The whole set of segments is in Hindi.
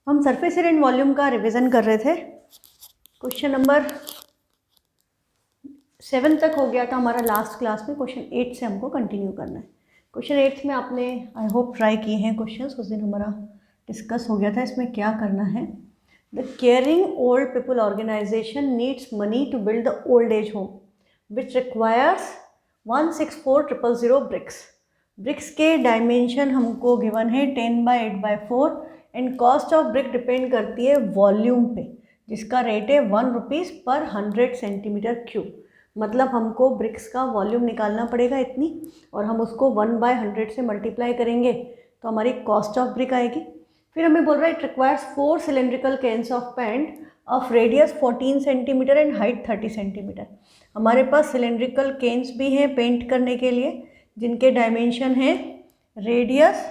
हम सरफेस एरिया एंड वॉल्यूम का रिवीजन कर रहे थे। क्वेश्चन नंबर 7 तक हो गया था हमारा लास्ट क्लास में। क्वेश्चन 8 से हमको कंटिन्यू करना है। क्वेश्चन 8 में आपने आई होप ट्राई किए हैं क्वेश्चंस, उस दिन हमारा डिस्कस हो गया था। इसमें क्या करना है, the caring old people organization needs money to build the old age home which requires 164,000 bricks. Bricks के डायमेंशन हमको गिवन है 10/8/4 and cost of brick depend करती है वॉल्यूम पे, जिसका रेट है 1 रुपीज़ पर 100 सेंटीमीटर क्यूब। मतलब हमको ब्रिक्स का वॉल्यूम निकालना पड़ेगा इतनी, और हम उसको 1/100 से मल्टीप्लाई करेंगे तो हमारी कॉस्ट ऑफ ब्रिक आएगी। फिर हमें बोल रहा है it requires 4 cylindrical cans of paint of radius 14 centimetre and height 30 centimetre. हमारे पास सिलेंड्रिकल कैन्स भी हैं पेंट करने के लिए, जिनके डायमेंशन है रेडियस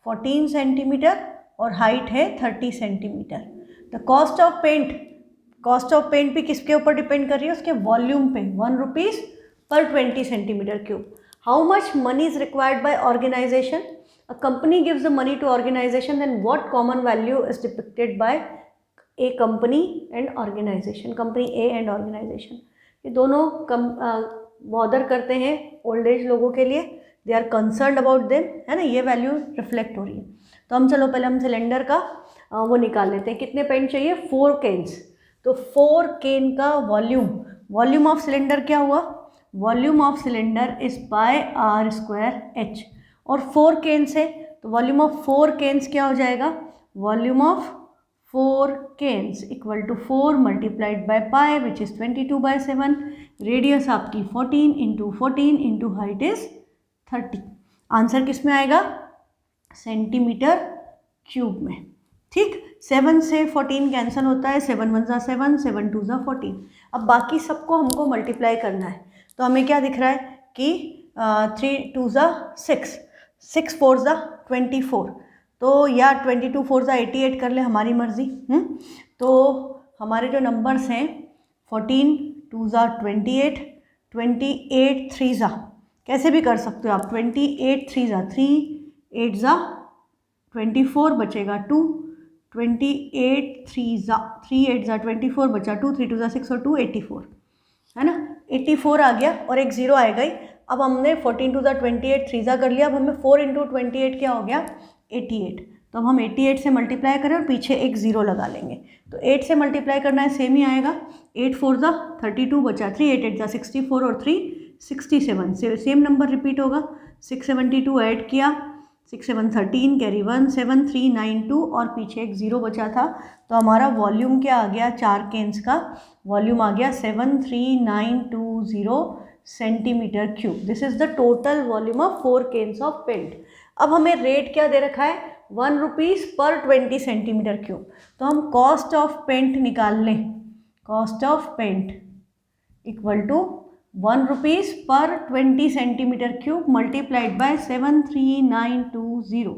14 सेंटीमीटर और हाइट है 30 centimetre. The cost of paint भी किसके ऊपर डिपेंड कर रही है, उसके वॉल्यूम पे, 1 रुपीज़ पर 20 centimetre cube. How much money is required by organization? A company gives the money to organization, then what common value is depicted by a company and organization. Company A and organization ये दोनों बॉदर करते हैं ओल्ड एज लोगों के लिए, they are concerned about them, है ना। ये वैल्यू रिफ्लेक्ट हो रही है। तो हम चलो पहले हम सिलेंडर का वो निकाल लेते हैं। कितने पेंट चाहिए? 4 केन्स। तो 4 केन का वॉल्यूम ऑफ सिलेंडर क्या हुआ? Volume of cylinder is by r²h, और 4 केन्स है तो वॉल्यूम ऑफ 4 केन्स क्या हो जाएगा? Volume of 4 cans equal to 4 multiplied by pi which is 22/7। Radius आपकी 14 into 14 into height is 30। Answer किस में आएगा? सेंटीमीटर क्यूब में। ठीक, 7 से 14 कैंसिल होता है, 7 1 ज़ा 7, 7 2 ज़ा 14। अब बाकी सबको हमको मल्टीप्लाई करना है, तो हमें क्या दिख रहा है कि 3 2 ज़ा 6, 6 4 ज़ा 24, तो या 22 4 ज़ा 88 कर ले, हमारी मर्जी। तो हमारे जो नंबर्स हैं 14 2 ज़ा 28, 28 3 ज़ा, कैसे भी कर सकते हो आप, 28 3 ज़ा 3, 8 ज़ा 24 बचेगा 2, 28 3 ज़ा 3, 8 ज़ा 24 बचा 2, 3 2 ज़ा 6 और 2 84, है ना। 84 आ गया और एक जीरो आएगा ही। अब हमने 14 2 ज़ा 28 3 ज़ा कर लिया। अब हमें 4 इंटू 28 क्या हो गया? 88। तो अब हम 88 से मल्टीप्लाई करें और पीछे एक ज़ीरो लगा लेंगे, तो 8 से मल्टीप्लाई करना है, सेम ही आएगा। 8 4 ज़ा 32 बचा 3, 8 8 ज़ा 64 और 3 67, सेम नंबर रिपीट होगा। 672 ऐड किया, 6 7 13 कैरी 1 7 3 9 2 और पीछे एक ज़ीरो बचा था, तो हमारा वॉल्यूम क्या आ गया? 4 केन्स का वॉल्यूम आ गया 73920 centimetre cube. This is the total volume of 4 cans of paint. अब हमें रेट क्या दे रखा है? 1 रुपीज़ पर 20 सेंटीमीटर क्यूब। तो हम कॉस्ट ऑफ पेंट निकाल लें। Cost of paint equal to 1 rupees पर 20 सेंटीमीटर क्यूब मल्टीप्लाइड बाय 73920।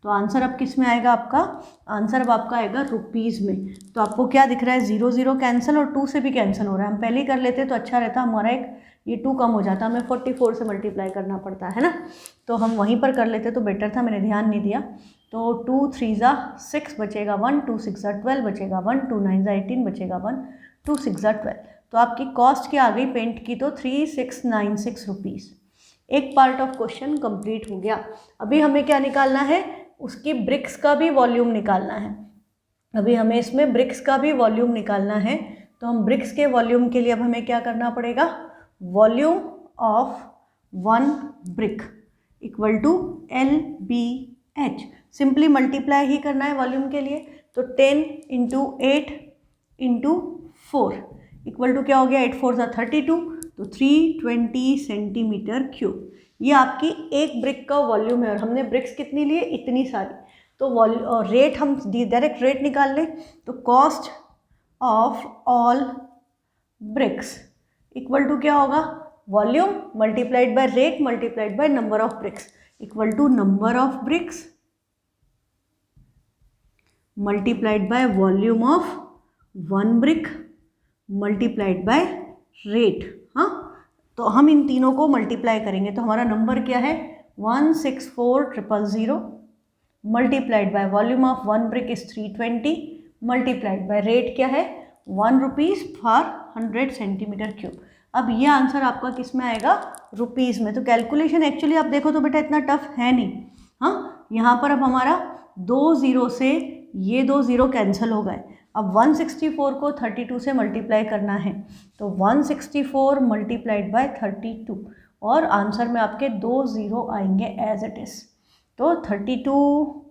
तो आंसर अब किस में आएगा आपका? आंसर अब आपका आएगा रुपीज़ में। तो आपको क्या दिख रहा है? 0 0 कैंसिल और 2 से भी कैंसिल हो रहा है। हम पहले ही कर लेते तो अच्छा रहता, हमारा एक ये 2 कम हो जाता, हमें 44 से मल्टीप्लाई करना पड़ता है ना। तो हम वहीं पर कर लेते तो बेटर था, मैंने ध्यान नहीं दिया। तो 2 3 ज़ा 6 बचेगा 1, 2 6 ज़ा 12 बचेगा 1, 2 9 ज़ा 18 बचेगा 1, 2 6 ज़ा 12। तो आपकी कॉस्ट क्या आ गई पेंट की? तो 3696 रुपीज़। एक पार्ट ऑफ क्वेश्चन कंप्लीट हो गया। अभी हमें क्या निकालना है? उसकी ब्रिक्स का भी वॉल्यूम निकालना है। अभी हमें इसमें ब्रिक्स का भी वॉल्यूम निकालना है। तो हम ब्रिक्स के वॉल्यूम के लिए अब हमें क्या करना पड़ेगा? Volume of 1 brick equal to LBH। Simply multiply ही करना है वॉल्यूम के लिए। तो 10 इंटू 8 इंटू 4 इक्वल टू क्या हो गया? 8 4 ज़ा 32, तो 320 सेंटीमीटर क्यूब। ये आपकी एक ब्रिक का वॉल्यूम है, और हमने ब्रिक्स कितनी लिए? इतनी सारी। तो रेट हम डायरेक्ट रेट निकाल लें, तो cost of all bricks equal to क्या होगा? Volume multiplied by rate multiplied by number of bricks equal to number of bricks multiplied by volume of 1 brick multiplied by rate. हाँ, तो हम इन तीनों को मल्टीप्लाई करेंगे तो हमारा नंबर क्या है? 164,000 multiplied by volume of 1 brick is 320 multiplied by rate क्या है 1 रुपीज़ फॉर 100 सेंटीमीटर क्यूब। अब ये आंसर आपका किस में आएगा, रुपीज़ में। तो कैलकुलेशन एक्चुअली आप देखो तो बेटा इतना टफ है नहीं। हाँ, यहाँ पर अब हमारा 2 ज़ीरो से ये 2 ज़ीरो कैंसिल हो गए। अब 164 को 32 से मल्टीप्लाई करना है, तो 164 मल्टीप्लाइड बाय 32 और आंसर में आपके 2 ज़ीरो आएंगे एज इट इज़। तो 32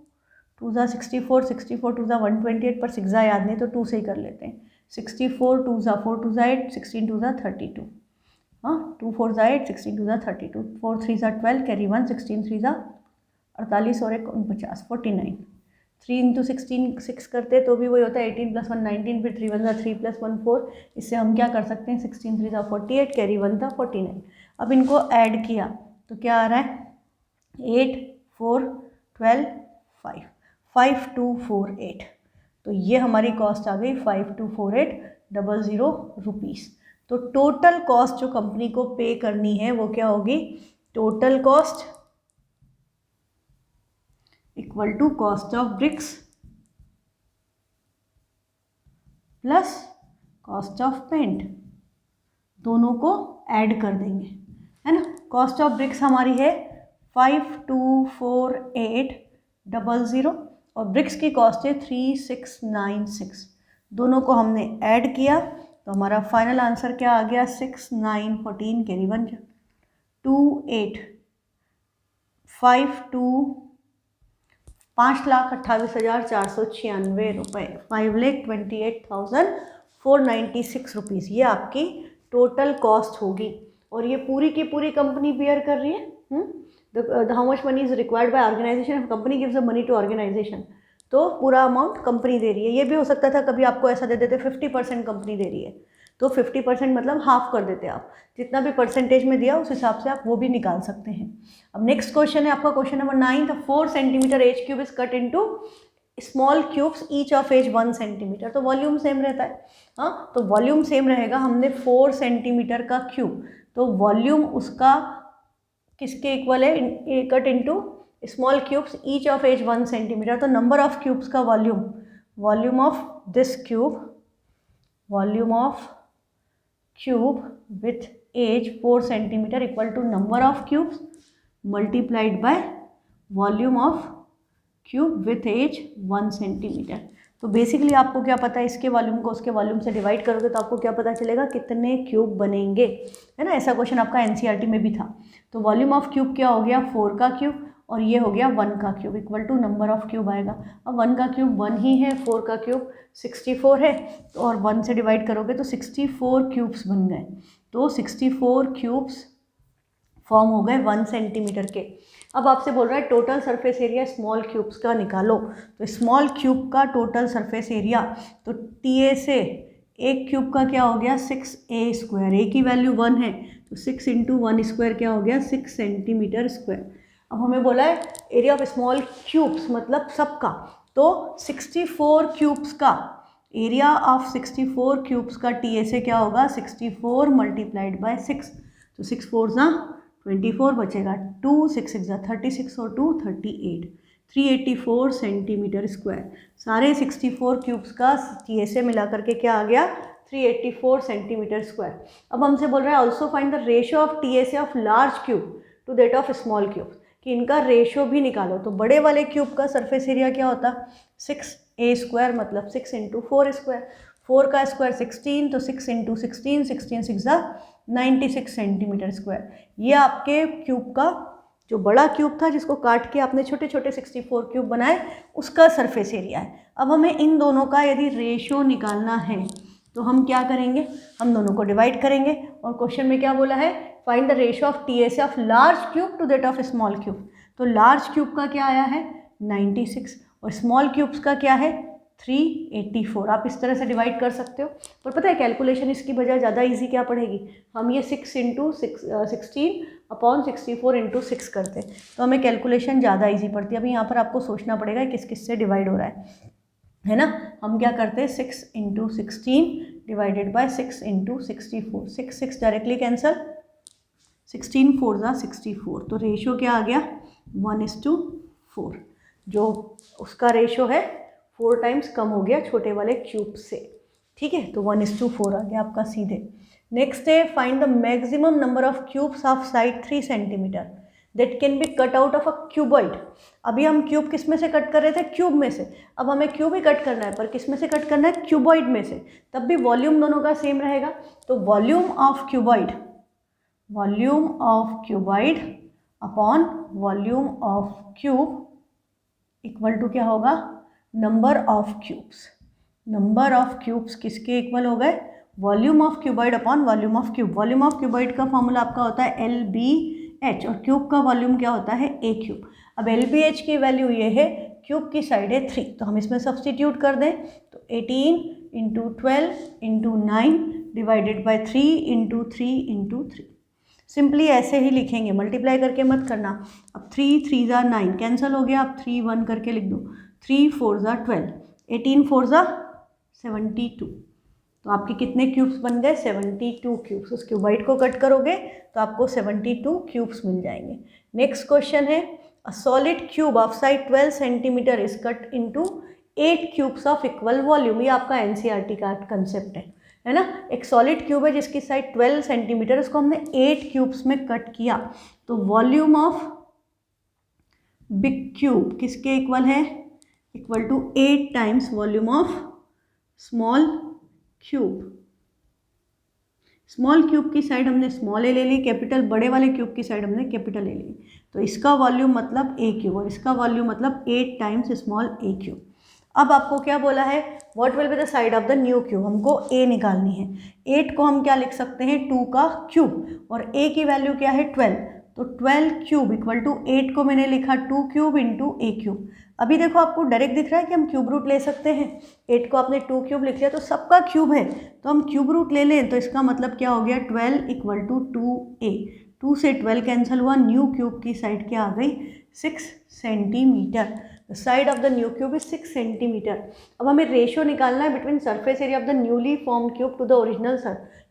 2 ज़ा 64, 64 2 ज़ा 128, पर 6 ज़ा याद नहीं तो 2 से ही कर लेते हैं। 64 2 ज़ा 4 2 ज़ा 8, 16 2 ज़ा 32, हाँ 2 4 ज़ा 8, 16 2 ज़ा 32, 4 3 ज़ा 12, कैरी 1, 16 3 ज़ा 48 और 1 49, 49। 3 इंटू 16 6 करते तो भी वही होता है 18 + 1 19, फिर 3 1 ज़ा 3 + 1 4। इससे हम क्या कर सकते हैं 16 3 ज़ा 48, कैरी 1 था 49। अब इनको ऐड किया तो क्या आ रहा है 8 4 12 5 5248। तो ये हमारी कॉस्ट आ गई 524800 रुपीज़। तो टोटल कॉस्ट जो कंपनी को पे करनी है वो क्या होगी, total cost equal to cost of bricks plus cost of paint, दोनों को ऐड कर देंगे, है ना। कॉस्ट ऑफ ब्रिक्स हमारी है 524800 और ब्रिक्स की कॉस्ट है 3696। दोनों को हमने ऐड किया तो हमारा फाइनल आंसर क्या आ गया 6914, कैरी 1 2852 5,28,496 रुपये, 5,28,496 रुपीज़ ये आपकी टोटल कॉस्ट होगी। और ये पूरी की पूरी कंपनी बेयर कर रही है। How much money is required by organization, company gives the money to organization, तो पूरा अमाउंट कंपनी दे रही है। ये भी हो सकता था कभी आपको ऐसा दे देते 50% कंपनी दे रही है, तो 50% मतलब हाफ कर देते आप, जितना भी परसेंटेज में दिया उस हिसाब से आप वो भी निकाल सकते हैं। अब नेक्स्ट क्वेश्चन है आपका question number 9, the 4 centimetre edge cube is cut into small cubes each of edge 1 centimetre. तो वॉल्यूम सेम रहता है, हाँ तो वॉल्यूम सेम रहेगा। हमने 4 सेंटीमीटर का क्यूब, तो वॉल्यूम उसका किसके इक्वल है, cut into small cubes each of edge 1 centimetre. तो नंबर ऑफ क्यूब्स का volume, volume of this cube, volume of cube with edge 4 centimetre equal to number of cubes multiplied by volume of cube with edge 1 centimetre. तो बेसिकली आपको क्या पता है, इसके वॉल्यूम को उसके वॉल्यूम से डिवाइड करोगे तो आपको क्या पता चलेगा कितने क्यूब बनेंगे, है ना। ऐसा क्वेश्चन आपका एनसीईआरटी में भी था। तो वॉल्यूम ऑफ क्यूब क्या हो गया 4 का क्यूब और ये हो गया 1 का cube equal to number of cube आएगा। अब 1 का क्यूब 1 ही है, 4 का क्यूब 64 है, और 1 से डिवाइड करोगे तो 64 क्यूब्स बन गए। तो 64 क्यूब्स फॉर्म हो गए 1 सेंटीमीटर के। अब आपसे बोल रहा है total surface area small cubes का निकालो। तो स्मॉल क्यूब का टोटल सरफेस एरिया, तो TA से एक क्यूब का क्या हो गया 6A², ए की वैल्यू 1 है तो 6 × 1² क्या हो गया 6 सेंटीमीटर स्क्वायर। अब हमें बोला है एरिया ऑफ स्मॉल क्यूब्स मतलब सबका, तो 64 क्यूब्स का एरिया ऑफ 64 क्यूब्स का TA से क्या होगा 64 मल्टीप्लाइड बाय 6, तो 6 4 ज़ा 24 बचेगा, 2 6 6 ज़ा 36 और 2 38, 384 सेंटीमीटर स्क्वायर। सारे 64 क्यूब्स का TA से मिला करके क्या आ गया 384 सेंटीमीटर स्क्वायर। अब हमसे बोल रहा है also find the ratio of TA से of large cube two that of small cube, कि इनका रेशियो भी निकालो। तो बड़े वाले क्यूब का सरफेस एरिया क्या होता 6A² मतलब 6 × 4², 4 का स्क्वायर 16, तो 6 × 16, 16 6 ज़ा 96 सेंटीमीटर स्क्वायर। ये आपके क्यूब का जो बड़ा क्यूब था जिसको काट के आपने छोटे छोटे 64 क्यूब बनाए उसका सरफेस एरिया है। अब हमें इन दोनों का यदि रेशियो निकालना है तो हम क्या करेंगे, हम दोनों को डिवाइड करेंगे। और क्वेश्चन में क्या बोला है find the ratio of TA से of large cube two that of small cube. तो लार्ज क्यूब का क्या आया है 96 और स्मॉल क्यूब्स का क्या है 384। आप इस तरह से डिवाइड कर सकते हो, पर पता है कैलकुलेशन इसकी बजाय ज़्यादा इजी क्या पड़ेगी, हम ये 6 × 16 अपॉन 64 × 6 करते तो हमें कैलकुलेशन ज़्यादा इजी पड़ती है। अभी यहाँ पर आपको सोचना पड़ेगा किस किस से डिवाइड हो रहा है ना। हम क्या करते हैं 6 × 16 डिवाइडेड बाय 6 × 64, 6 6 डायरेक्टली कैंसल, 16 4 ज़ा 64, तो रेशियो क्या आ गया 1:4। जो उसका रेशो है 4 टाइम्स कम हो गया छोटे वाले क्यूब से, ठीक है। तो 1:4 आ गया आपका सीधे। नेक्स्ट है find the maximum number of cubes of side 3 centimetre that can be cut out of a cuboid. अभी हम क्यूब किस में से कट कर रहे थे? क्यूब में से। अब हमें क्यूब ही कट करना है, पर किस में से कट करना है? क्यूबॉइड में से। तब भी वॉल्यूम दोनों का सेम रहेगा, तो volume of cuboid upon volume of cube equal to क्या होगा? Number of cubes. Number of cubes किसके इक्वल हो गए? Volume of cuboid upon volume of cube. Volume of cuboid का फॉर्मूला आपका होता है LBH और क्यूब का वॉल्यूम क्या होता है? A cube. अब LBH की वैल्यू ये है, क्यूब की साइड है 3, तो हम इसमें सब्सटीट्यूट कर दें तो 18 × 12 × 9 डिवाइडेड बाई 3 × 3 × 3। सिंपली ऐसे ही लिखेंगे, मल्टीप्लाई करके मत करना। अब 3 3 ज़ा 9 कैंसिल हो गया, अब 3 1 करके लिख दो। 3 4 ज़ा 12, 18 4 ज़ा 72। तो आपके कितने क्यूब्स बन गए? 72 क्यूब्स। उस क्यूबाइड को कट करोगे तो आपको 72 क्यूब्स मिल जाएंगे। नेक्स्ट क्वेश्चन है अ solid cube of side 12 centimetre is cut into 8 cubes of equal volume. ये आपका NCERT का कंसेप्ट है ना। एक सॉलिड क्यूब है जिसकी साइड 12 सेंटीमीटर, उसको हमने 8 क्यूब्स में कट किया, तो वॉल्यूम ऑफ बिग क्यूब किसके इक्वल है? Equal to 8 times volume of small cube. Small cube की साइड हमने स्मॉल ए ले ली, कैपिटल बड़े वाले क्यूब की साइड हमने कैपिटल ए ली, तो इसका वॉल्यूम मतलब A क्यूब और इसका वॉल्यूम मतलब 8 टाइम्स स्मॉल ए क्यूब। अब आपको क्या बोला है? What will be the side of the new cube? हमको A निकालनी है। 8 को हम क्या लिख सकते हैं? 2 का क्यूब, और A की वैल्यू क्या है? 12, तो 12 क्यूब इक्वल टू 8 को मैंने लिखा 2 क्यूब इंटू A क्यूब। अभी देखो आपको डायरेक्ट दिख रहा है कि हम क्यूब रूट ले सकते हैं। 8 को आपने 2 क्यूब लिख लिया, तो सबका क्यूब है तो हम क्यूब रूट ले लें, तो इसका मतलब क्या हो गया? 12 इक्वल टू 2A। 2 से 12 कैंसिल हुआ, न्यू क्यूब की साइड क्या आ गई? 6 centimetre. The side of the new cube is 6 centimetre. अब हमें रेशियो निकालना है between surface area of the newly form cube to the original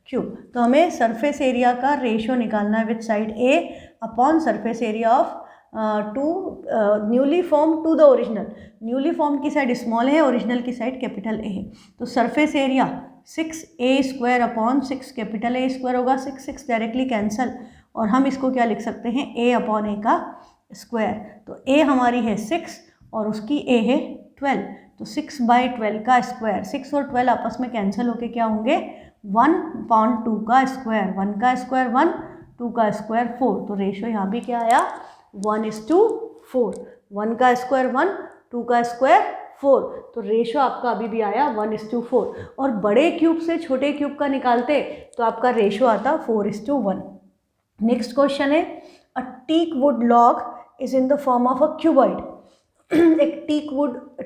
cube. तो हमें सरफेस एरिया का रेशियो निकालना है with side A upon surface area of newly form to the original. Newly form की साइड स्मॉल है, ओरिजिनल की साइड कैपिटल A है, तो surface area 6A² upon 6 capital A square होगा। 6 6 डायरेक्टली कैंसल, और हम इसको क्या लिख सकते हैं? A अपॉन A का स्क्वायर। तो A हमारी है 6 और उसकी A है 12, तो 6/12 का स्क्वायर। 6 और 12 आपस में कैंसिल होके क्या होंगे? 1/2 का स्क्वायर। 1 का स्क्वायर 1, 2 का स्क्वायर 4, तो रेशियो यहाँ भी क्या आया? 1:4। 1 का स्क्वायर 1, 2 का स्क्वायर 4, तो रेशियो आपका अभी भी आया 1:4। और बड़े क्यूब से छोटे क्यूब का निकालते तो आपका रेशियो आता 4:1। नेक्स्ट क्वेश्चन है a teak wood log is in the form of a cuboid. एक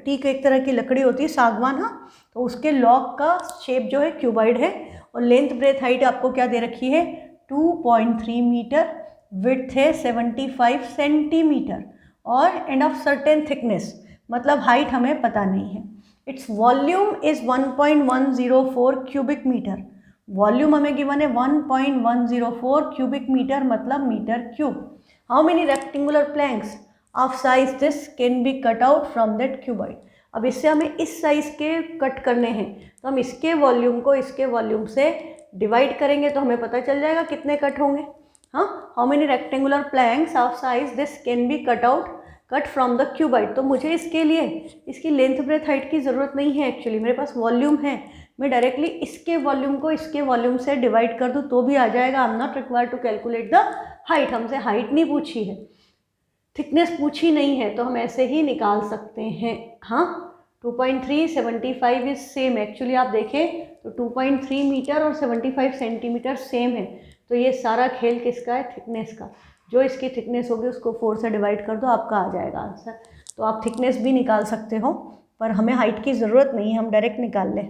टीक एक तरह की लकड़ी होती है, सागवान, हाँ, तो उसके लॉग का शेप जो है क्यूबॉइड है, और लेंथ ब्रेथ हाइट आपको क्या दे रखी है? 2.3 मीटर, विड्थ है 75 सेंटीमीटर, और एंड ऑफ सर्टेन थिकनेस, मतलब हाइट हमें पता नहीं है। It's volume is 1.104 cubic metre. Volume हमें गिवन है 1.104 क्यूबिक मीटर, मतलब metre cube. How many rectangular planks of size this can be cut out from that cuboid. अब इससे हमें इस साइज के कट करने हैं, तो हम इसके वॉल्यूम को इसके वॉल्यूम से डिवाइड करेंगे तो हमें पता चल जाएगा कितने कट होंगे। हाँ, how many rectangular planks of size this can be cut from the cuboid. तो मुझे इसके लिए इसकी लेंथ ब्रेथ हाइट की ज़रूरत नहीं है, एक्चुअली मेरे पास वॉल्यूम है। मैं डायरेक्टली इसके वॉल्यूम को इसके वॉल्यूम से डिवाइड कर दूँ तो भी आ जाएगा। I am not required to calculate the height. हमसे हाइट नहीं पूछी है, थिकनेस पूछी नहीं है, तो हम ऐसे ही निकाल सकते हैं। हाँ, 2.3 75 इज सेम। एक्चुअली आप देखें तो 2.3 मीटर और 75 सेंटीमीटर सेम है, तो ये सारा खेल किसका है? थिकनेस का। जो इसकी थिकनेस होगी उसको 4 से डिवाइड कर दो, आपका आ जाएगा आंसर। तो आप थिकनेस भी निकाल सकते हो, पर हमें हाइट की ज़रूरत नहीं है, हम डायरेक्ट निकाल लें।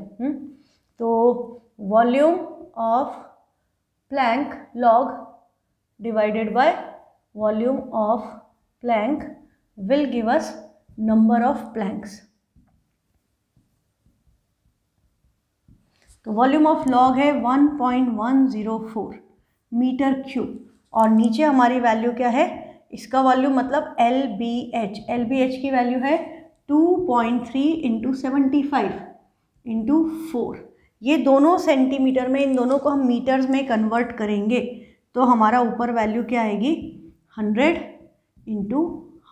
तो volume of Planck log divided by volume of plank will give us number of planks. तो वॉल्यूम ऑफ लॉग है 1.104 मीटर क्यूब, और नीचे हमारी वैल्यू क्या है? इसका वॉल्यूम मतलब LBH, LBH की वैल्यू है 2.3 इंटू 75 इंटू 4। ये दोनों सेंटीमीटर में, इन दोनों को हम मीटर्स में कन्वर्ट करेंगे तो हमारा ऊपर वैल्यू क्या आएगी 100 इंटू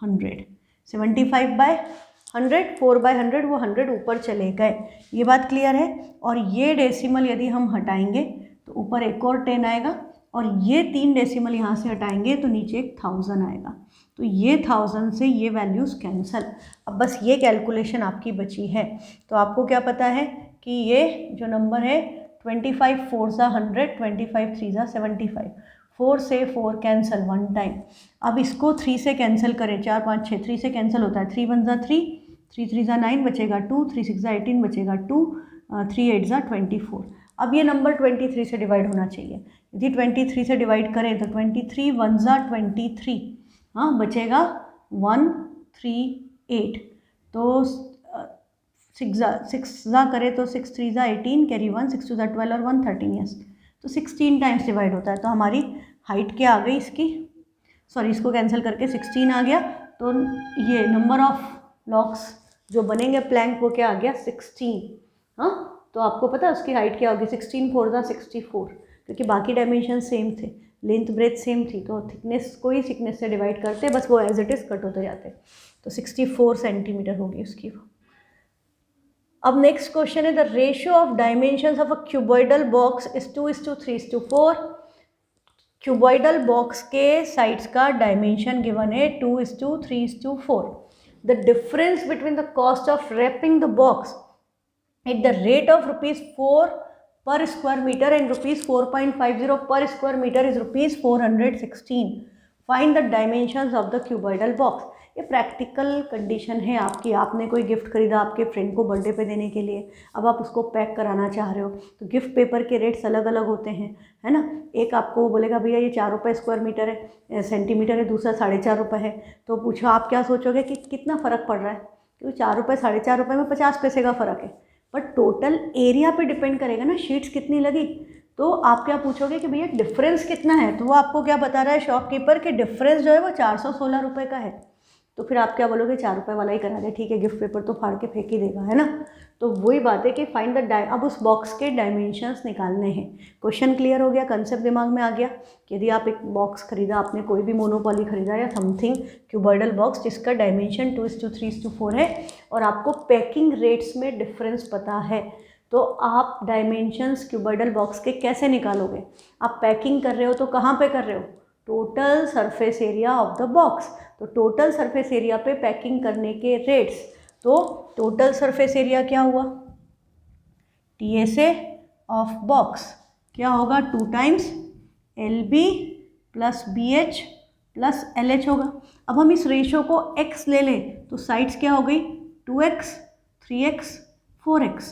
100, 75/100, 4/100, वो 100 ऊपर चले गए। ये बात क्लियर है। और ये डेसिमल यदि हम हटाएंगे तो ऊपर एक और 10 आएगा, और ये 3 डेसिमल यहाँ से हटाएंगे तो नीचे एक 1000 आएगा। तो ये 1000 से ये वैल्यूज़ कैंसल। अब बस ये कैलकुलेशन आपकी बची है। तो आपको क्या पता है कि ये जो नंबर है 25 4 ज़ा 100, 25 3 ज़ा 75, 4 से 4 कैंसिल 1 टाइम। अब इसको 3 से कैंसिल करें, 4 5 6, 3 से कैंसिल होता है, 3 1 ज़ा 3, 3 3 ज़ा 9 बचेगा 2, 3 6 ज़ा 18 बचेगा 2, 3 8 ज़ा 24। अब ये नंबर 23 से डिवाइड होना चाहिए। यदि 23 से डिवाइड करें तो 23 1 ज़ा 23, हाँ बचेगा 138। तो 6 ज़ा करें तो 6 3 ज़ा 18, कैरी 1, 6 2 ज़ा 12 और 1 13, यस। तो 16 टाइम्स डिवाइड होता है। तो हमारी हाइट क्या आ गई इसकी, सॉरी इसको कैंसिल करके 16 आ गया। तो ये नंबर ऑफ लॉक्स जो बनेंगे प्लैंक वो क्या आ गया 16। हाँ, तो आपको पता है उसकी हाइट क्या होगी, 16 4 ज़ा 64, क्योंकि बाकी डायमेंशन सेम थे, लेंथ ब्रेथ सेम थी, तो थिकनेस को ही थिकनेस से डिवाइड करते, बस वो एज इट इज़ कट होते जाते। तो 64 सेंटीमीटर होगी उसकी। अब नेक्स्ट क्वेश्चन है, the ratio of dimensions of a cuboidal box is 2:3:4। Cuboidal box के साइड्स का डायमेंशन गिवन है 2:3:4। The difference between the cost of wrapping the box at the rate of ₹4 per square meter and ₹4.50 per square meter is ₹416. Find the dimensions of the cuboidal box. ये प्रैक्टिकल कंडीशन है आपकी। आपने कोई गिफ्ट खरीदा आपके फ्रेंड को बर्थडे पे देने के लिए, अब आप उसको पैक कराना चाह रहे हो, तो गिफ्ट पेपर के रेट्स अलग अलग होते हैं, है ना। एक आपको वो बोलेगा भैया ये 4 रुपये स्क्वायर मीटर है, सेंटीमीटर है, दूसरा 4.5 रुपये है। तो पूछो आप क्या सोचोगे कि कितना फ़र्क पड़ रहा है, क्योंकि 4 रुपये 4.5 रुपये में 50 पैसे का फ़र्क है। बट टोटल एरिया पे डिपेंड करेगा ना, शीट्स कितनी लगी। तो आप क्या पूछोगे कि भैया डिफरेंस कितना है, तो वो आपको क्या बता रहा है शॉपकीपर कि डिफरेंस जो है वो 416 रुपये का है। तो फिर आप क्या बोलोगे 4 रुपये वाला ही करा दे, ठीक है, गिफ्ट पेपर तो फाड़ के फेंक ही देगा, है ना। तो वही बात है कि फाइंड द अब उस बॉक्स के डायमेंशंस निकालने हैं। क्वेश्चन क्लियर हो गया, कंसेप्ट दिमाग में आ गया कि यदि आप एक बॉक्स खरीदा, आपने कोई भी मोनोपॉली खरीदा या समथिंग क्यूबॉइडल बॉक्स जिसका डायमेंशन 2:3:4 है और आपको पैकिंग रेट्स में डिफरेंस पता है, तो आप डायमेंशंस क्यूबॉइडल बॉक्स के कैसे निकालोगे। आप पैकिंग कर रहे हो तो कहाँ पे कर रहे हो, total surface area of the box. तो टोटल सरफेस एरिया पे पैकिंग करने के रेट्स, तो टोटल सरफेस एरिया क्या हुआ, TSA ऑफ बॉक्स क्या होगा 2 times LB plus BH plus LH होगा। अब हम इस रेशो को x ले लें तो साइड्स क्या हो गई 2x 3x 4x।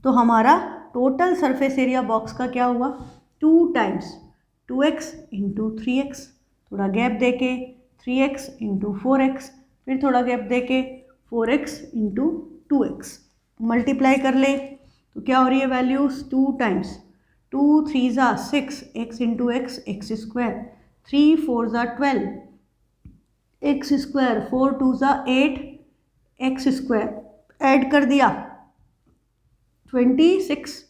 तो हमारा टोटल सरफेस एरिया बॉक्स का क्या हुआ 2 टाइम्स 2x इंटू 3x, थोड़ा गैप देके 3x इंटू 4x, फिर थोड़ा गैप देके 4x इंटू 2x, मल्टीप्लाई कर ले तो क्या हो रही है वैल्यूज 2 टाइम्स 2 3 ज़ा 6 x into x, x square, 3 4 ज़ा 12 एक्स स्क्वायर, 4 2 ज़ा 8 एक्स स्क्वायर, ऐड कर दिया 26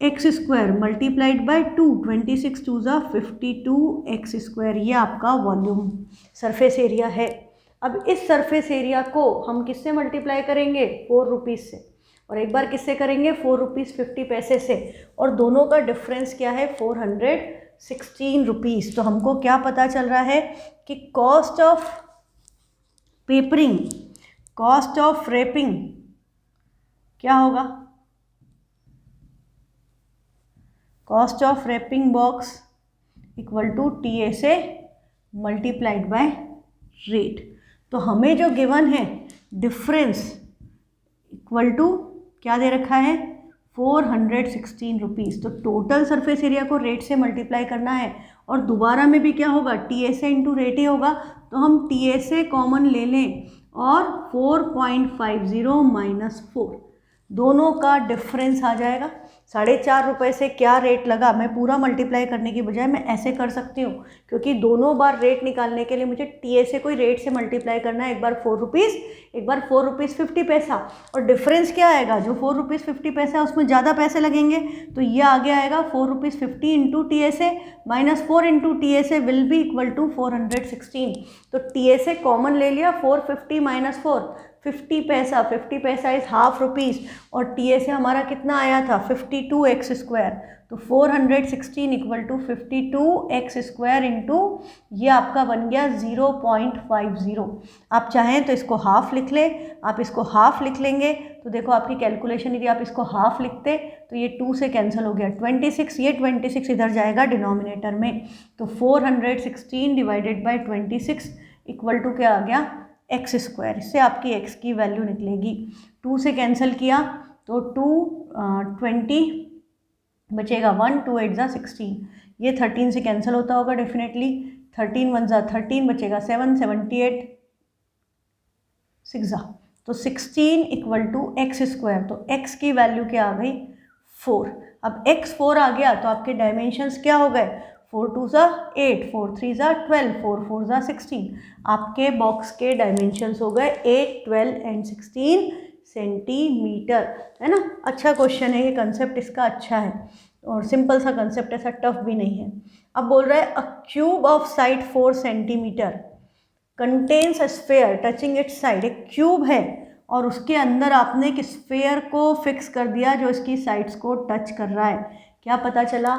एक्स स्क्वायर मल्टीप्लाइड बाई 2, 26 2 ज़ा 52 एक्स स्क्वायर। ये आपका वॉल्यूम सरफेस एरिया है। अब इस सरफेस एरिया को हम किससे मल्टीप्लाई करेंगे 4 रुपीज़ से, और एक बार किससे करेंगे 4 रुपीज़ 50 पैसे से, और दोनों का डिफरेंस क्या है 416 रुपीज़। तो हमको क्या पता चल रहा है कि cost of papering, cost of wrapping क्या होगा, cost of wrapping box equal to TSA multiplied by rate. तो हमें जो गिवन है डिफरेंस इक्वल टू क्या दे रखा है 416 रुपीज़। तो टोटल सरफेस एरिया को रेट से मल्टीप्लाई करना है, और दोबारा में भी क्या होगा TSA इंटू रेट ही होगा। तो हम TSA कॉमन ले लें और 4.50 माइनस 4, दोनों का डिफरेंस आ जाएगा। 4.5 रुपये से क्या रेट लगा, मैं पूरा मल्टीप्लाई करने की बजाय मैं ऐसे कर सकती हूँ, क्योंकि दोनों बार रेट निकालने के लिए मुझे TA कोई रेट से मल्टीप्लाई करना है। एक बार 4 रुपीज़, एक बार 4 रुपीज़ 50 पैसा, और डिफरेंस क्या आएगा, जो 4 रुपीज़ 50 पैसा उसमें ज़्यादा पैसे लगेंगे, तो ये आगे आएगा 4 rupees 50 into TA minus 4 into TA will be equal to 416। तो TA कॉमन ले लिया, 450 माइनस 4 50 पैसा, 50 पैसा इज़ हाफ रुपीज़, और TA हमारा कितना आया था 52x², तो 416 इक्वल टू 52x² इंटू ये आपका बन गया 0.50। आप चाहें तो इसको हाफ लिख लें, आप इसको हाफ लिख लेंगे तो देखो आपकी कैलकुलेशन, यदि आप इसको हाफ लिखते तो ये 2 से कैंसिल हो गया 26, ये 26 इधर जाएगा डिनोमिनेटर में, तो 416 डिवाइडेड बाई 26 इक्वल टू क्या आ गया x²। इससे आपकी x की वैल्यू निकलेगी। 2 से कैंसिल किया तो 20 बचेगा 1, 2 8 ज़ा 16, ये 13 से कैंसिल होता होगा डेफिनेटली, 13 1 ज़ा 13 बचेगा 7, 78 6 ज़ा, तो 16 इक्वल टू x², तो x की वैल्यू क्या आ गई 4। अब x 4 आ गया तो आपके डायमेंशंस क्या हो गए, 4 2 ज़ा 8, 4 3 ज़ा 12, 4 4 ज़ा 16। आपके बॉक्स के डायमेंशंस हो गए 8, 12 एंड 16 सेंटीमीटर, है ना। अच्छा क्वेश्चन है ये, कंसेप्ट इसका अच्छा है और सिंपल सा कंसेप्ट, ऐसा टफ भी नहीं है। अब बोल रहा है अ cube of side 4 centimetre contains a sphere touching it's side. एक क्यूब है और उसके अंदर आपने एक स्फेयर को फिक्स कर दिया जो इसकी साइड्स को टच कर रहा है। क्या पता चला,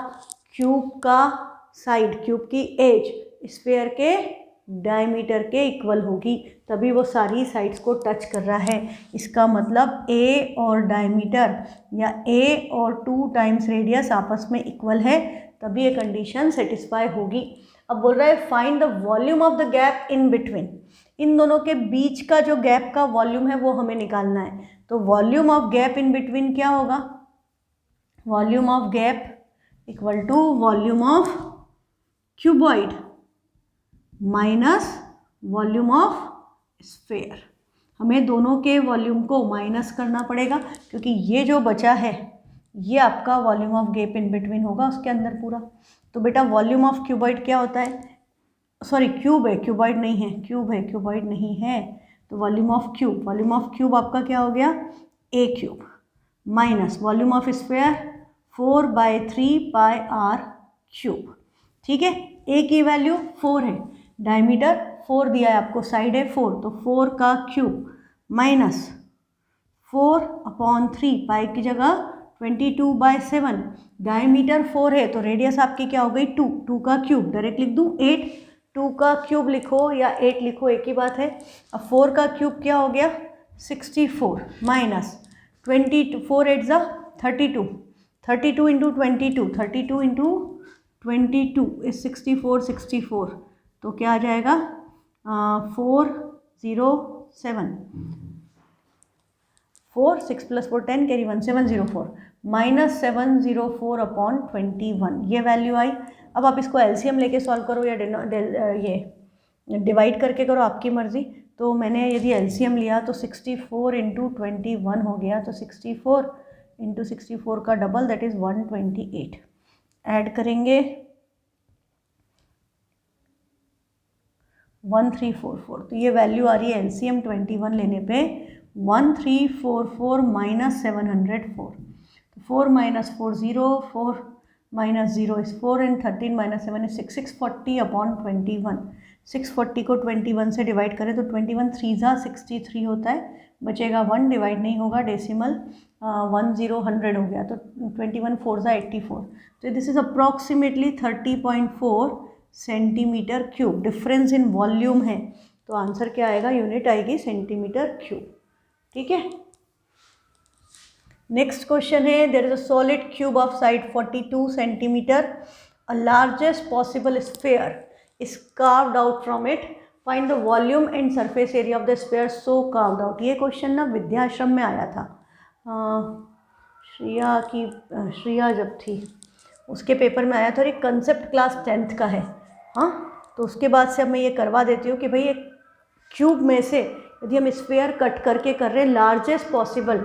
क्यूब का साइड, क्यूब की एज स्फेयर के डायमीटर के इक्वल होगी, तभी वो सारी साइड्स को टच कर रहा है। इसका मतलब A और डायमीटर या A और 2 टाइम्स रेडियस आपस में इक्वल है, तभी ये कंडीशन सेटिस्फाई होगी। अब बोल रहा है find the volume of the gap in between. इन दोनों के बीच का जो गैप का वॉल्यूम है वो हमें निकालना है। तो volume of gap in between क्या होगा, volume of gap equal to volume of cuboid minus volume of sphere. हमें दोनों के वॉल्यूम को माइनस करना पड़ेगा, क्योंकि ये जो बचा है ये आपका volume of gap in between होगा उसके अंदर पूरा। तो बेटा वॉल्यूम ऑफ क्यूबॉइड क्या होता है, सॉरी क्यूब है, क्यूबॉइड नहीं है, क्यूब है, क्यूबॉइड नहीं है, तो volume of cube, volume of cube आपका क्या हो गया A³ minus volume of sphere 4/3 πr³। ठीक है, A की वैल्यू 4 है, डायमीटर 4 दिया है आपको, साइड है 4, तो 4 का क्यूब माइनस 4/3, पाई की जगह 22/7, डायमीटर 4 है तो रेडियस आपकी क्या हो गई 2, 2 का क्यूब डायरेक्ट लिख दूँ 8, 2 का क्यूब लिखो या 8 लिखो एक ही बात है। अब 4 का क्यूब क्या हो गया 64 माइनस 24 8 ज़ा 32, 32 इंटू 22, 32 इंटू 22 इज 64, 64, तो क्या आ जाएगा 407, 4 6 + 4 10 कैरी 1 704 माइनस 704/21, ये वैल्यू आई। अब आप इसको एलसीएम लेके सॉल्व करो या ये डिवाइड करके करो, आपकी मर्ज़ी। तो मैंने यदि एलसीएम लिया तो 64 इंटू 21 हो गया, तो 64 इंटू 64 का डबल दैट इज़ 128। ऐड करेंगे 1344, तो ये वैल्यू आ रही है एलसीएम 21 लेने पे 1344 माइनस 704, तो 4 minus 4 0, 4 minus 0 is 4 and 13 minus 7 is 6, 640/21। 640 को 21 से डिवाइड करें तो 21 3 ज़ा 63 होता है, बचेगा 1, डिवाइड नहीं होगा, डेसिमल 10 हो गया, तो 21 4 ज़ा 84, तो this is approximately 30.4 centimetre cube. Difference in volume है तो आंसर क्या आएगा, यूनिट आएगी सेंटीमीटर क्यूब। ठीक है, नेक्स्ट क्वेश्चन है there is a solid cube of side 42 centimetre, a largest possible sphere is carved out from it, find the volume and surface area of the sphere so carved out. ये क्वेश्चन ना विद्याश्रम में आया था, श्रिया जब थी उसके पेपर में आया था, और एक कंसेप्ट क्लास 10th का है। हाँ, तो उसके बाद से अब मैं ये करवा देती हूँ कि भाई एक क्यूब में से यदि हम स्फेयर कट करके कर रहे हैं लार्जेस्ट पॉसिबल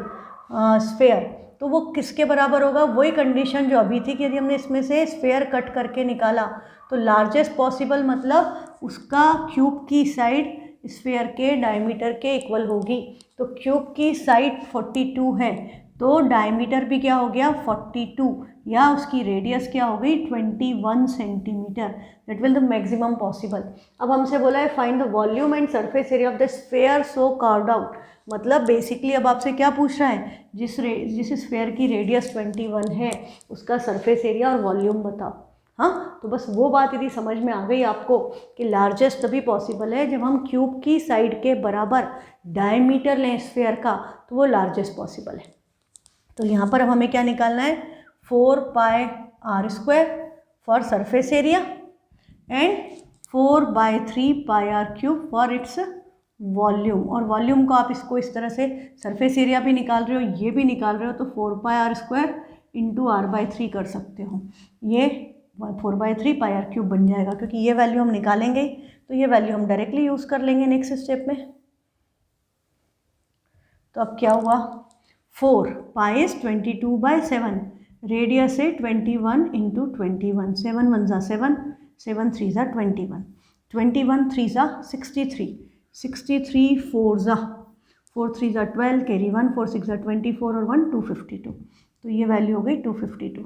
स्फेयर, तो वो किसके बराबर होगा? वही कंडीशन जो अभी थी कि यदि हमने इसमें से स्फेयर कट करके निकाला तो लार्जेस्ट पॉसिबल मतलब उसका क्यूब की साइड स्फेयर के डायमीटर के इक्वल होगी। तो क्यूब की साइड 42 है तो डायमीटर भी क्या हो गया 42, या उसकी रेडियस क्या हो गई 21 centimetre. That will the maximum possible. अब हमसे बोला है find the volume and surface area of the sphere so carved out. मतलब बेसिकली अब आपसे क्या पूछ रहा है, जिस स्फेयर की रेडियस 21 है उसका सरफेस एरिया और वॉल्यूम बताओ। हाँ, तो बस वो बात यदि समझ में आ गई आपको कि लार्जेस्ट तभी पॉसिबल है जब हम क्यूब की साइड के बराबर डायमीटर लें स्फेयर का, तो वो लार्जेस्ट पॉसिबल है। तो यहाँ पर अब हमें क्या निकालना है, 4πr² for surface area and 4/3πr³ for its volume. और वॉल्यूम को आप इसको इस तरह से सरफेस एरिया भी निकाल रहे हो, ये भी निकाल रहे हो, तो 4πr² इंटू r/3 कर सकते हो। ये 4/3πr³ बन जाएगा, क्योंकि ये वैल्यू हम निकालेंगे ही, तो ये वैल्यू हम डायरेक्टली यूज़ कर लेंगे नेक्स्ट स्टेप में। तो अब क्या हुआ, 4 पाई इज 22/7, रेडियस है 21 इंटू 21, 7 1 ज़ा 7, 7 3 ज़ा 21, 21 3 ज़ा 63, 63 4 ज़ा 4 3 ज़ा 12, कैरी 1, 4 6 ज़ा 24 और 1 252। तो ये वैल्यू हो गई 252।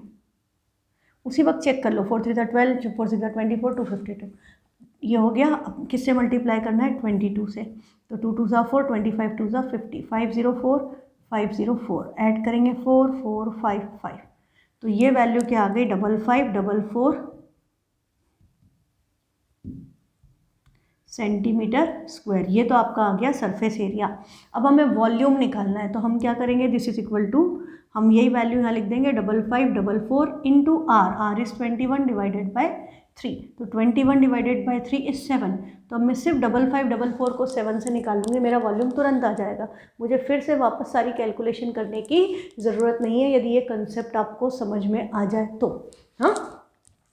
उसी वक्त चेक कर लो, 4 3 ज़ा 12, 4 6 ज़ा 24, 252 ये हो गया। अब किससे मल्टीप्लाई करना है, 22 से, तो 2 2 ज़ा 4, 25 2 ज़ा 50, 504 504 ऐड करेंगे 4 4 5 5, तो ये वैल्यू क्या आ गई 5544 सेंटीमीटर स्क्वायर। ये तो आपका आ गया सरफेस एरिया। अब हमें वॉल्यूम निकालना है, तो हम क्या करेंगे, दिस इज इक्वल टू, हम यही वैल्यू यहाँ लिख देंगे 5544 into r is 21 divided by 3, तो 21 डिवाइडेड बाय 3 इज 7। तो अब मैं सिर्फ 5544 को 7 से निकाल लूँगी, मेरा वॉल्यूम तुरंत आ जाएगा। मुझे फिर से वापस सारी कैलकुलेशन करने की ज़रूरत नहीं है, यदि ये कंसेप्ट आपको समझ में आ जाए तो। हाँ,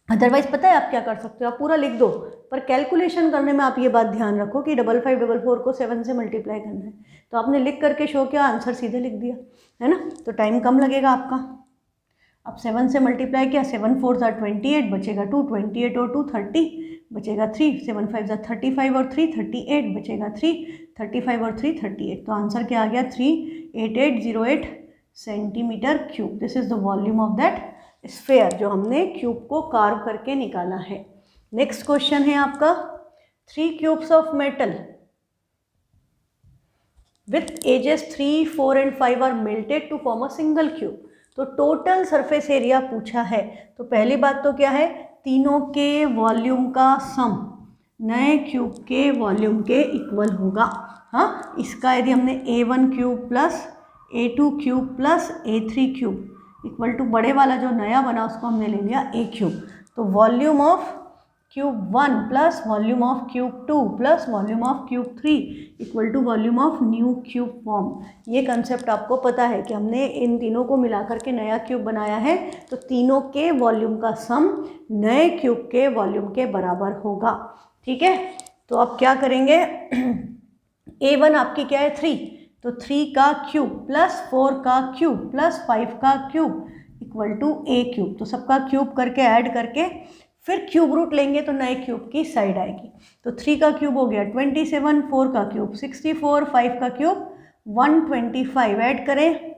अदरवाइज़ पता है आप क्या कर सकते हो, आप पूरा लिख दो, पर कैलकुलेशन करने में आप ये बात ध्यान रखो कि 5544 को 7 से मल्टीप्लाई करना है। तो आपने लिख करके शो किया, आंसर सीधे लिख दिया, है ना, तो टाइम कम लगेगा आपका। अब 7 से मल्टीप्लाई किया, 7 4 ज़ा 28, बचेगा 2, 28 और 2 30, बचेगा 3, 7 5 ज़ा 35 और 3 38, बचेगा 3, 35 और 3 38, तो आंसर क्या आ गया 38808 centimetre cube. This is the volume of that sphere जो हमने क्यूब को कार्व करके निकाला है। नेक्स्ट क्वेश्चन है आपका, 3 cubes of metal with edges 3 4 and 5 are melted to form a single cube. तो टोटल सरफेस एरिया पूछा है, तो पहली बात तो क्या है, तीनों के वॉल्यूम का सम नए क्यूब के वॉल्यूम के इक्वल होगा। हाँ, इसका यदि हमने A1 cube plus A2 cube plus A3 cube equal to बड़े वाला जो नया बना उसको हमने ले लिया A क्यूब, तो volume of cube 1 plus volume of cube 2 plus volume of cube 3 equal to volume of new cube form. ये कंसेप्ट आपको पता है कि हमने इन तीनों को मिलाकर के नया क्यूब बनाया है, तो तीनों के वॉल्यूम का सम नए क्यूब के वॉल्यूम के बराबर होगा। ठीक है, तो अब क्या करेंगे, A1 आपकी क्या है 3, तो 3 का क्यूब प्लस 4 का क्यूब प्लस 5 का cube equal to A cube, तो सबका क्यूब करके ऐड करके फिर क्यूब रूट लेंगे तो नए क्यूब की साइड आएगी। तो 3 का क्यूब हो गया 27, 4 का क्यूब 64, 5 का क्यूब 125, ऐड करें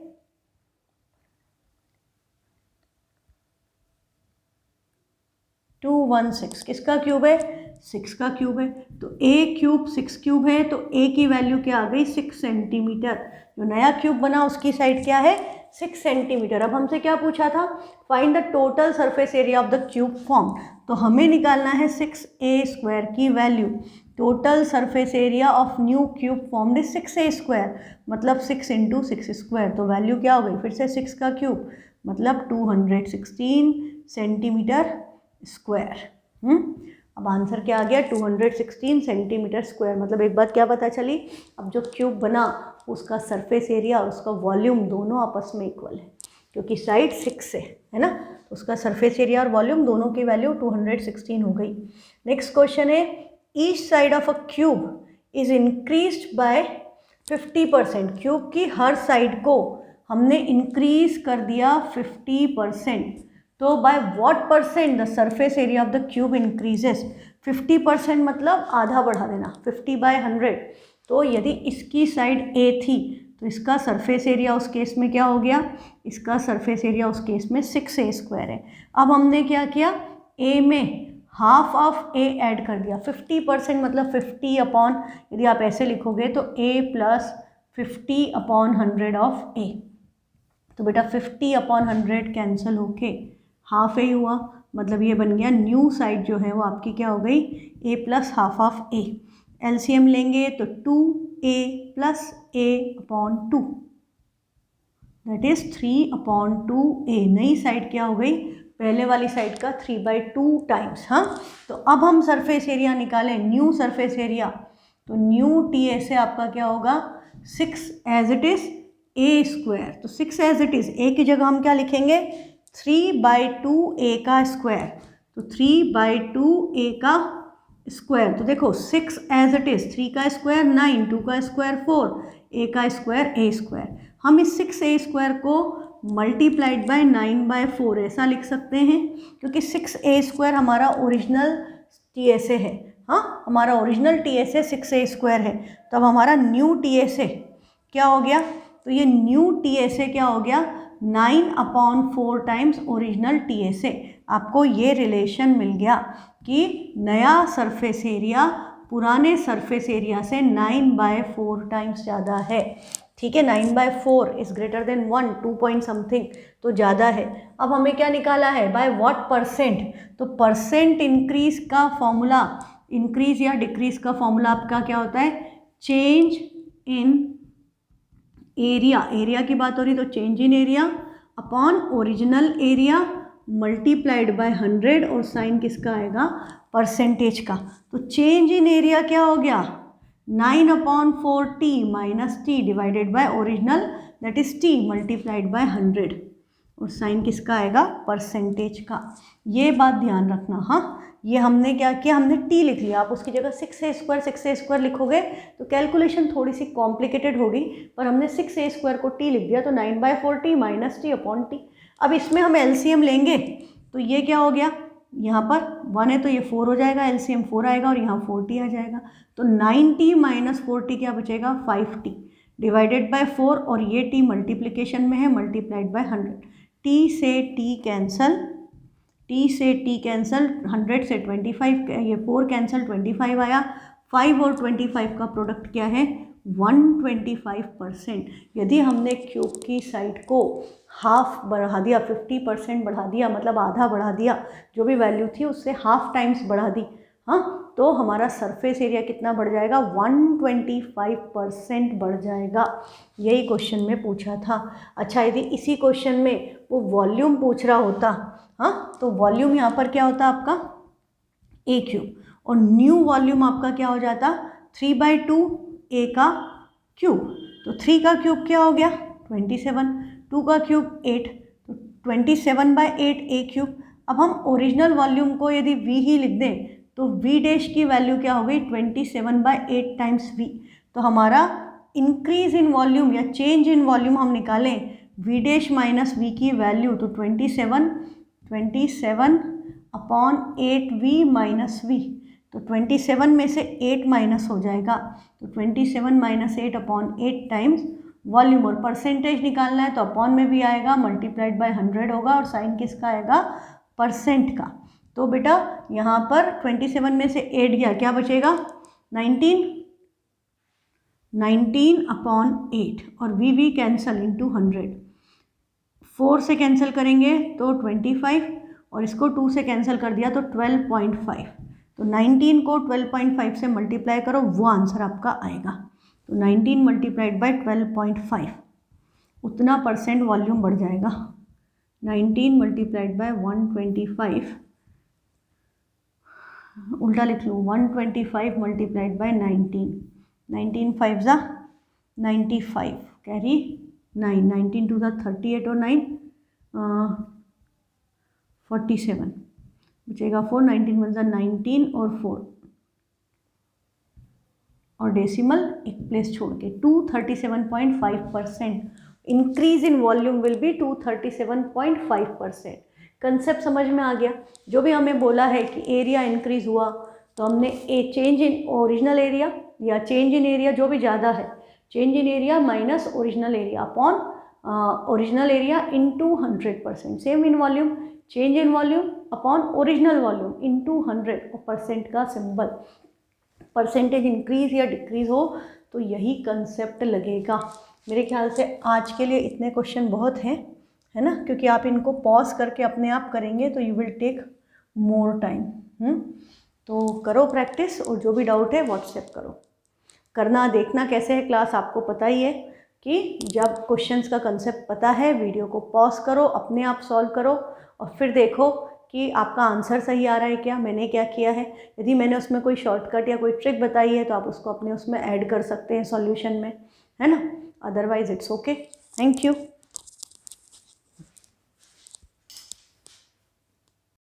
216, किसका क्यूब है 6 का क्यूब है, तो A क्यूब 6 क्यूब है, तो A की वैल्यू क्या आ गई 6 सेंटीमीटर। जो नया क्यूब बना उसकी साइड क्या है 6 सेंटीमीटर। अब हमसे क्या पूछा था, find the total surface area of the cube form, तो हमें निकालना है 6a² की value. Total surface area of new cube formed is 6a², मतलब 6 इंटू 6², तो वैल्यू क्या हो गई फिर से 6 का क्यूब मतलब 216 सेंटीमीटर स्क्वायर। अब आंसर क्या आ गया 216 सेंटीमीटर स्क्वायर। मतलब एक बात क्या पता चली, अब जो क्यूब बना उसका सरफेस एरिया और उसका वॉल्यूम दोनों आपस में इक्वल है, क्योंकि साइड 6 है ना, तो उसका सरफेस एरिया और वॉल्यूम दोनों की वैल्यू 216 हो गई। नेक्स्ट क्वेश्चन है, each side of a cube is increased by 50%। Cube की हर साइड को हमने इंक्रीज कर दिया 50%, तो by what percent the surface area of the cube increases. 50% मतलब आधा बढ़ा देना, 50/100। तो यदि इसकी साइड ए थी तो इसका सरफेस एरिया उस केस में क्या हो गया, इसका सरफेस एरिया उस केस में 6a² है। अब हमने क्या किया, ए में हाफ ऑफ ए ऐड कर दिया। 50% मतलब 50 अपॉन, यदि आप ऐसे लिखोगे तो a + 50/100 ऑफ ए। तो बेटा 50/100 कैंसिल होके हाफ ए हुआ, मतलब ये बन गया न्यू साइड जो है वो आपकी क्या हो गई, a + half of A. LCM लेंगे तो 2a + a/2, that is 3/2a। नई साइड क्या हो गई, पहले वाली साइड का 3/2 टाइम्स। हाँ, तो अब हम सरफेस एरिया निकालें, न्यू सरफेस एरिया। तो न्यू TA से आपका क्या होगा, 6 एज इट इज़ a²। तो 6 एज इट इज़, a की जगह हम क्या लिखेंगे, 3/2a का स्क्वायर। तो 3/2a का स्क्वायर, तो देखो 6 एज इट इज़, 3 का स्क्वायर 9, 2 का स्क्वायर 4, a का स्क्वायर a²। हम इस 6a² को मल्टीप्लाइड बाय 9/4 ऐसा लिख सकते हैं, क्योंकि 6a² हमारा ओरिजिनल TSA है। हाँ, हमारा ओरिजिनल TSA 6a² है। तो अब हमारा न्यू TSA क्या हो गया, तो ये न्यू TSA क्या हो गया, 9/4 टाइम्स ओरिजिनल TSA। आपको ये रिलेशन मिल गया कि नया सरफेस एरिया पुराने सरफेस एरिया से 9/4 टाइम्स ज़्यादा है। ठीक है, 9/4 is greater than 1, 2 point something, तो ज़्यादा है। अब हमें क्या निकाला है, बाय व्हाट परसेंट। तो परसेंट इंक्रीज का फॉर्मूला, इंक्रीज या डिक्रीज का फॉर्मूला आपका क्या होता है, चेंज इन एरिया। एरिया की बात हो रही तो change in area upon original area multiplied by 100, और साइन किसका आएगा, परसेंटेज का। तो चेंज इन एरिया क्या हो गया, 9/4t - t divided by original, that is t multiplied by 100, और साइन किसका आएगा, परसेंटेज का। ये बात ध्यान रखना। हाँ, ये हमने क्या किया, हमने t लिख लिया। आप उसकी जगह 6a² लिखोगे तो कैलकुलेशन थोड़ी सी कॉम्प्लिकेटेड होगी, पर हमने 6a² को t लिख दिया, तो 9/4t - t/t। अब इसमें हम एलसीएम लेंगे तो ये क्या हो गया, यहाँ पर 1 है तो ये 4 हो जाएगा, एलसीएम 4 आएगा, और यहाँ 4t आ जाएगा। तो 9t - 4t क्या बचेगा, 5t डिवाइडेड बाय 4, और ये t मल्टीप्लिकेशन में है, मल्टीप्लाइड बाय 100। t से t कैंसल, t से t कैंसल, 100 से 25, ये 4 कैंसल, 25 आया। 5 और 25 का प्रोडक्ट क्या है, 125%। यदि हमने क्यूब की साइड को हाफ बढ़ा दिया, 50% बढ़ा दिया, मतलब आधा बढ़ा दिया, जो भी वैल्यू थी उससे हाफ टाइम्स बढ़ा दी, हाँ, तो हमारा सरफेस एरिया कितना बढ़ जाएगा, 125% बढ़ जाएगा। यही क्वेश्चन में पूछा था। अच्छा, यदि इसी क्वेश्चन में वो वॉल्यूम पूछ रहा होता, हाँ, तो वॉल्यूम यहाँ पर क्या होता आपका, a³, और न्यू वॉल्यूम आपका क्या हो जाता, 3/2a का क्यूब। तो 3 का क्यूब क्या हो गया, 27, 2 का क्यूब 8, तो 27/8 a³। अब हम ओरिजिनल वॉल्यूम को यदि v ही लिख दें तो v' की वैल्यू क्या हो गई, 27/8 टाइम्स v। तो हमारा इंक्रीज इन वॉल्यूम या चेंज इन वॉल्यूम हम निकालें, v' - v की वैल्यू, तो 27/8v - v। तो 27 में से 8 माइनस हो जाएगा, तो 27 - 8/8 टाइम्स वॉल्यूम, और परसेंटेज निकालना है तो अपॉन में भी आएगा, मल्टीप्लाइड बाय 100 होगा, और साइन किसका आएगा, परसेंट का। तो बेटा यहाँ पर 27 में से 8 गया, क्या बचेगा, 19/8, और v कैंसल इंटू 100। 4 से कैंसिल करेंगे तो 25, और इसको 2 से कैंसिल कर दिया तो 12.5। तो 19 को 12.5 से मल्टीप्लाई करो, वो आंसर आपका आएगा। तो 19 मल्टीप्लाइड बाय 12.5, उतना परसेंट वॉल्यूम बढ़ जाएगा। 19 मल्टीप्लाइड बाय 125, उल्टा लिख लूँ, 125 मल्टीप्लाइड बाय 19, 19 5 ज़ा 95, कैरी 9, 19 2 ज़ा 38, और 9 47, बचेगा 4, 19 1 ज़ा 19, और 4, और डेसिमल एक प्लेस छोड़ के 237.5% increase in volume will be 237.5%। Concept समझ में आ गया। जो भी हमें बोला है कि एरिया इंक्रीज हुआ तो हमने चेंज इन ओरिजिनल एरिया या चेंज इन एरिया जो भी ज़्यादा है, change in area minus original area upon original area into 100%। Same in volume, change in volume upon original volume into 100% का सिंबल। परसेंटेज इंक्रीज या डिक्रीज हो तो यही कंसेप्ट लगेगा। मेरे ख्याल से आज के लिए इतने क्वेश्चन बहुत हैं, है ना, क्योंकि आप इनको पॉज करके अपने आप करेंगे तो you will take more time. तो करो प्रैक्टिस और जो भी डाउट है व्हाट्सएप करो। करना देखना कैसे है क्लास आपको पता ही है कि जब क्वेश्चंस का कंसेप्ट पता है वीडियो को पॉज करो, अपने आप सॉल्व करो और फिर देखो कि आपका आंसर सही आ रहा है क्या, मैंने क्या किया है। यदि मैंने उसमें कोई शॉर्टकट या कोई ट्रिक बताई है तो आप उसको अपने उसमें ऐड कर सकते हैं सॉल्यूशन में, है ना। Otherwise it's okay. Thank you.